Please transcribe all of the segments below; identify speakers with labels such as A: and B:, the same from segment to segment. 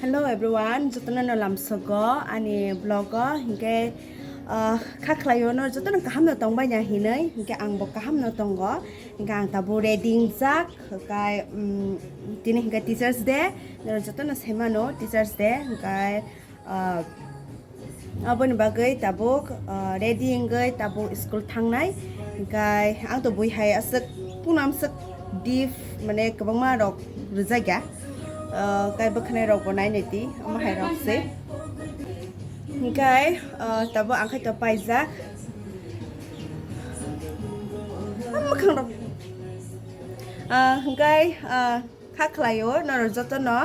A: Hello everyone, jotona no lamsogo ani blogger hingke khaklayo no jotona kaham no tongba nya hinai hingke ang bo kaham no tongo hingke ang tabu reading jak kai tini hingke teachers day no jotona sema no teachers day hingke abon bagai tabuk reading gai tabu school thangnai hingke ang to bui hai asek punam sek div mane kabangma rok rujaga kai bakhnai rok bonai neti ama hai rok se kai tabo angkai to paisa ama khang rok kai khaklayo no joto no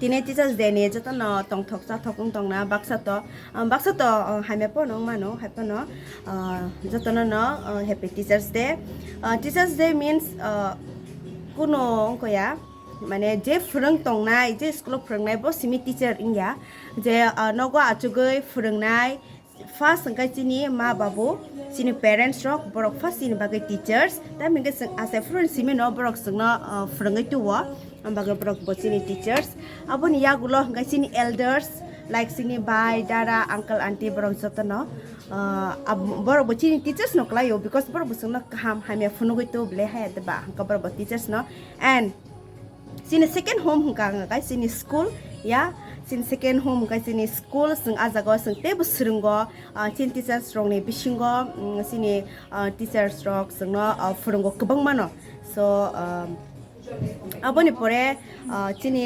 A: tine teachers day ne joto no tong thok sa thokung tong na baksa to haime po nong mano haipa no joto no happy teachers day means kuno koya mane je phurang tongnai je school phurungnai bo simi teacher ingya je nogo achugai phurungnai first sangkai chini ma babu sini parents rok borok first sini bagai teachers ta minge as a friend simi no borok sangna phurungai tuwa ambagai borok bo sini teachers aboni yagulo ngai sini elders like sini bai dada uncle auntie borok jotono borok bo sini teachers no klayo because borok bo sangna kaham hamya phunugoi to ble hai adba ka borok bo teachers no and sini second home hungka ngai sini school ya sin second home kai sini school sing ajago sing te busrungo chin teachers rong ne bisingo sini teachers rok sing no phurungo kubang mano so aboni pore chini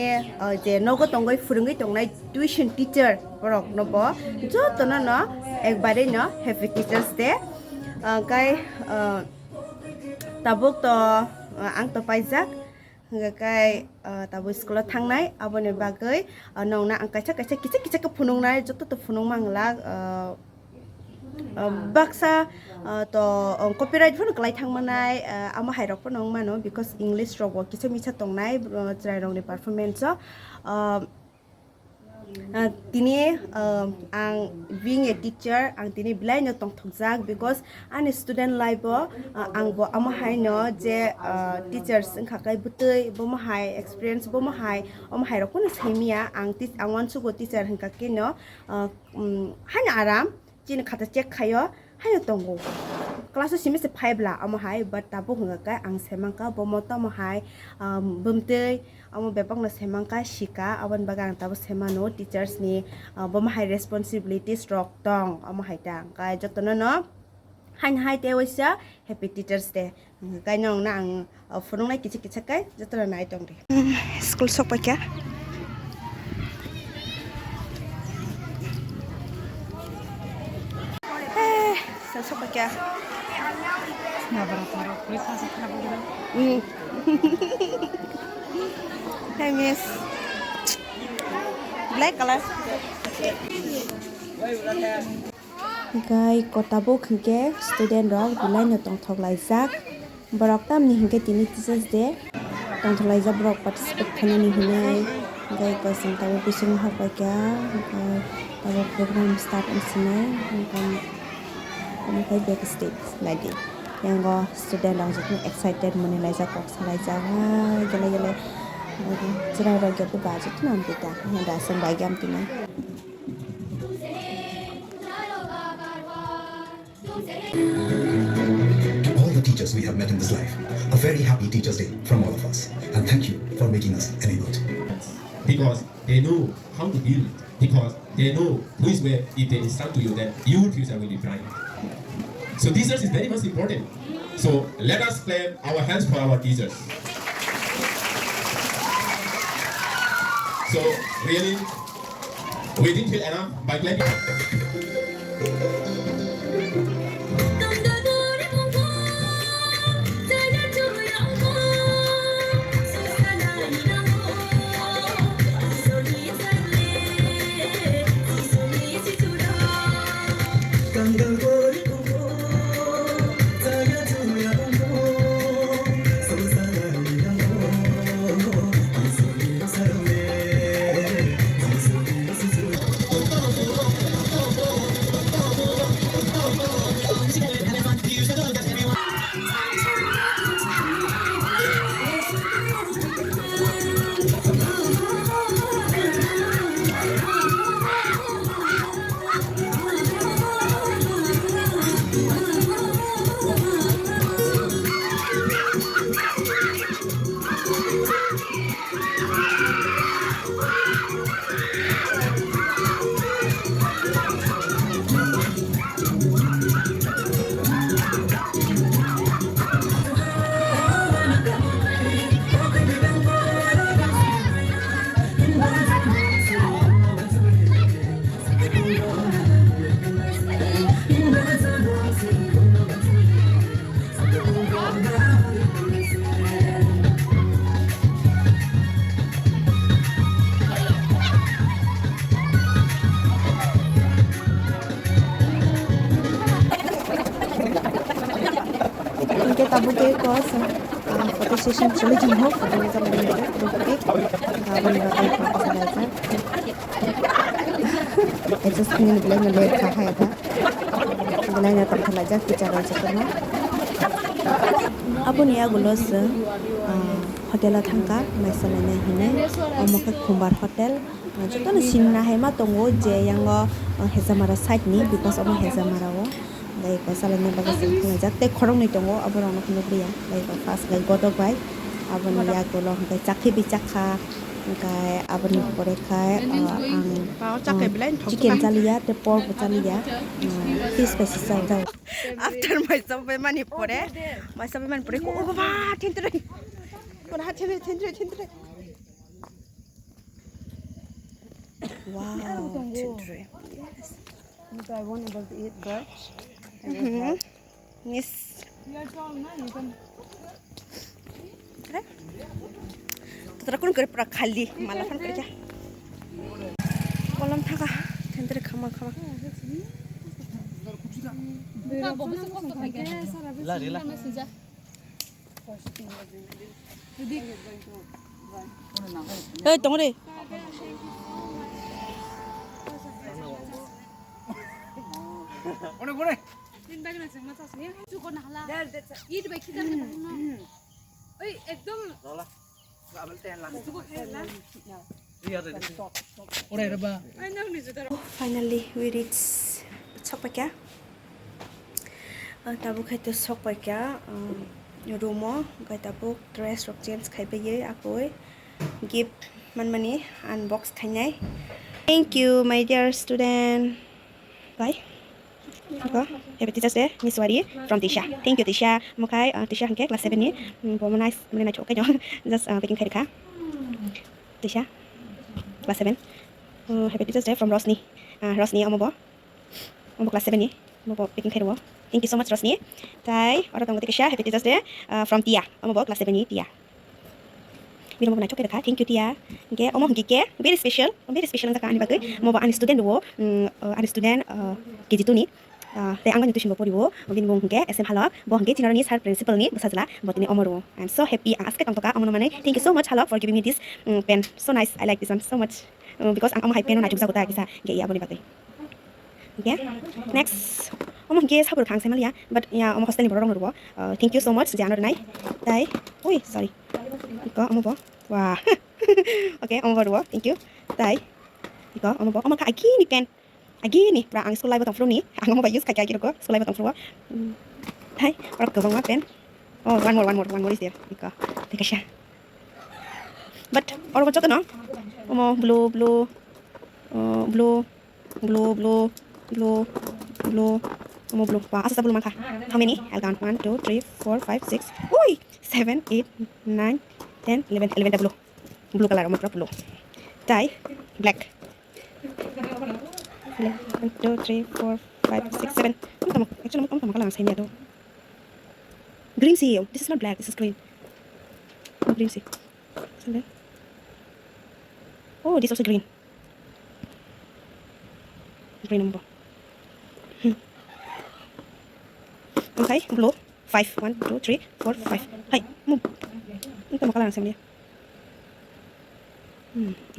A: je nogo tongoi phurungi tongnai tuition teacher rok no bo jotono no ekbare no happy teachers day kai tabuk to ang to paijak kai tabu school thangnai aboni bagai nongna ang kacha kicha ka phunungnai joto to phunung mangla baksa to copyright phun klai thangmanai ama hairok po nong mano because english rok kicha micha tongnai trai rong ni performance tini ang being a teacher ang tini blai no tong thokjak because an student life ang bo ama hai no je teachers engkha kai butui bo ma hai experience bo ma hai ama hai rok no semia ang wan su go teacher hingka kino han aram chin khata check khayo hayo tongo class semester 5 la ama hai but tabu hingka kai ang semangka bo mo to ma hai bumtei amo bepang na semangka shika awan bagang tabu semano teachers ni boma high responsibilities rock tong amo hai tang kai jotono no han hai te waisa happy teachers day kai nong na ang phunung nai kichi kai jotono nai tong ri school sok pa kya sok pa kya na bara paro presa sa khabo Hey miss, black color. Guy, kota book hingke student rok bilai no tong thok laijak. Borok tam ni hingke tini teachers day. Tong thok laijak borok participate khana ni hinai. Guy ko sing tawo pisung ha pa kya. Guy tawo program start ang sinai. Guy backstage lagi. Yang go student rok jotun excited mone laijak kok laijak. Gele Jira roga tu baca tu nanti dah, yang dasar bagam tu ni.
B: All the teachers we have met in this life, a very happy Teachers' Day from all of us, and thank you for making us enabled.
C: Because they know how to deal, because they know who is where. If they instruct to you, that your future will be bright. So teachers is very much important. So let us clap our hands for our teachers. So really, we didn't feel enough by clapping.
A: Solution ho, kadang sa mga nila, kadang kapit, bakal pa sa lahat. Ito sa kanya nagulay na led kahaya ta. Nagulay na tam talaga, bicara sa kanya. Apo niya gulos hotel thangka, may salanya hine, maka kumbar hotel. Joto na sinna hema tongo je yang hezamara site ni because of hezamara wo. Like salanya bagas kena jakte khorong ni tongo abo rong khunu priya. Like fast like godok bai. Abo ni ya golo kai chakhi bi chakha kai abo ni pore kai chicken chalia te pork chalia fish spicy sa. After my sabai mani pore ko oh baba tintre. Ko ha tintre. Wow, children. Yes.
D: I want to eat birds.
A: Yes. Tara kun kare pura khali malafan kare kya. Kolam thaga tendre khama. Hey, tongre. Finally we reach Sokpakya. Tabuk hai to Sokpakya. Room gai tabuk dress rock change khai pe ye akoi give money unbox khainai. Thank you my dear student. Bye. Happy Teacher's Day, Miss Wari from Tisha. Thank you, Tisha. Mukai, Tisha hanke class 7 ni. Bomo nice, mana nak okay jo. Just picking kai ka. Tisha, class 7. Happy Teacher's Day from Rosni. Rosni, omo class 7 ni. Omo picking kai wo. Thank you so much, Rosni. Tai, orang tunggu Tisha. Happy Teacher's Day from Tia. Omo class 7 ni Tia. Bila mau nak cakap thank you Tia. Okay, omo hingke very special untuk kami bagai. Mau an student wo, an student KG2 ni. They angkat itu singapura wo, bin bong hingke SM halak, bong hingke tinara ni sar principal ni besajla, buat ini omoru. I'm so happy. Asket untuk ka omo mana. Thank you so much halak for giving me this pen. So nice. I like this one so much. Because ang omo high pen na juga kota kisah. Okay, ya boleh bagai. Okay. Next, omo hingke sabur kang semal ya, but ya omo hostel ni borong rubo. Thank you so much. Jangan nai. Tai. Oi, sorry. Iko omo bo. Wah. Okay, omo rubo. Thank you. Tai. Iko omo bo. Omo ka aki ni pen. Agini, pra ang sekolah batang flu ni, ang mau bayus kaki kira ko, sekolah batang flu. Hai, orang ke bang pen. Oh, one more is there. Ika, take a shot. But orang macam tu no, blue. Wah, asal belum mangka. How many? I'll count 1, 2, 3, 4, 5, 6. Ui, 7, 8, 9, 10, 11 blue. Blue color, blue. Tie, black. 1, 2, 3, 4, 5, 6, 7. Actually, kamu kalah saya ni tu. Green sea. This is not black. This is green. Green sea. Oh, this is also green. Green number. Okay, blue. 5. 1, 2, 3, 4, 5. Hai, move. Kamu kalah saya ni.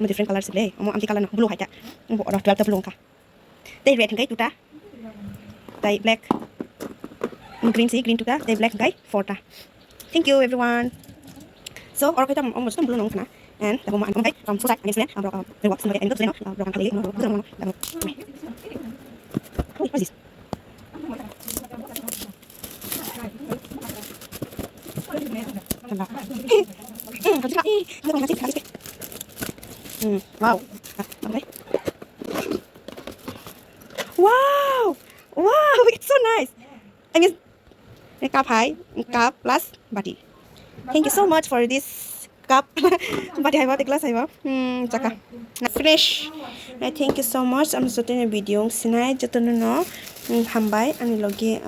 A: Different colors sila. Amti color na blue hai ta. Orang 12 blue ka. They red guy tuta. They black. Green sea green tuta. They black guy 4 ta. Thank you everyone. So orang kita almost belum nong sana. And the woman guy from full side against them. They walk somewhere and go to them. Brokan kali. What is this? Wow. Okay. Wow, it's so nice. I mean, cup high, cup plus body. Thank you so much for this cup. Body high, glass high. Jaka. Finish. Thank you so much. I'm so doing a video. Sinai jatuh no. Hambai. Ani logi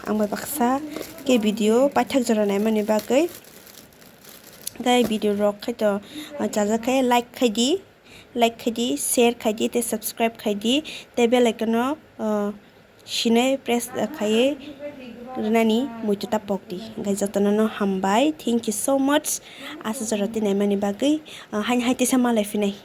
A: angbai baksa ke video. Pathak jara naik mani bagai. Dai video rock itu. Jaga kai like kadi, share kadi, te subscribe kadi, te bell icon no. Shine press khaye rnani muitu tapokti gai jotona no hambai thank you so much asa joroti naimani bagui hain haiti sama life nai